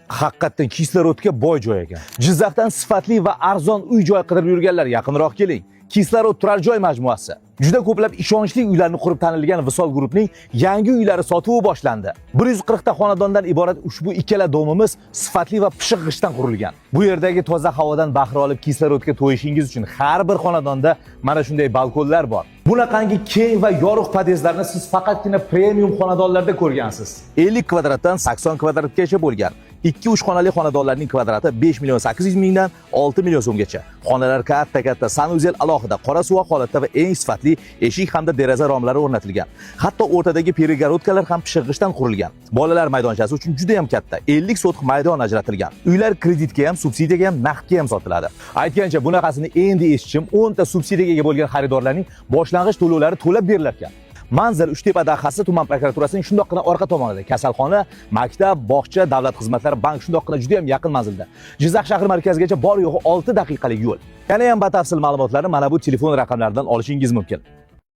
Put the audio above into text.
Haqiqatdan kislorodga boy joy ekan. Jizzaxdan sifatli va arzon uy-joy qidirib yurganlar yaqinroq keling. Kislorod turar joy majmuasi. Juda ko'plab ishonchli uylarni qurib tanilgan Visol guruhning yangi uylari sotuvi boshlandi. 140 ta xonadondan iborat ushbu ikkala domimiz sifatli va pishiq g'ishtdan qurilgan. Bu yerdagi toza havodan bahra olib kislorodga to'yishingiz uchun har bir xonadonda mana shunday balkonlar bor. Bunaqangi keng va yorug' podyezdlarni siz faqatgina premium xonadonlarda ko'rgansiz. 50 kvadratdan 80 kvadratgacha bo'lgan 2-3 xonali xonadonlarning kvadrati 5 million 800 mingdan 6 million so'mgacha. Xonalar katta, sanuzel alohida, qora suv holatda va eng sifatli eshik hamda deraza romlari o'rnatilgan. Hatto o'rtadagi perigorodkalar ham pishiqg'ishdan qurilgan. Bolalar maydonchasi uchun juda ham katta, 50 sotix maydon ajratilgan. Uylar kreditga ham, subsidiyaga ham, naqdga ham sotiladi. Aytgancha, bunaqasini endi eshitishim 10 ta subsidiyaga ega bo'lgan xaridorlarning boshlang'ich to'lovlari to'lab berilgan ekan. Manzil Uchtepa dahasi tuman prokuraturasining shundoqqina orqa tomonida, kasalxona, maktab, bog'cha, davlat xizmatlari, bank shundoqqina juda ham yaqin manzilda. Jizzax shahri markazigacha bor yo'g'i 6 daqiqalik yo'l. Yana ham batafsil ma'lumotlarni mana bu telefon raqamlaridan olishingiz mumkin.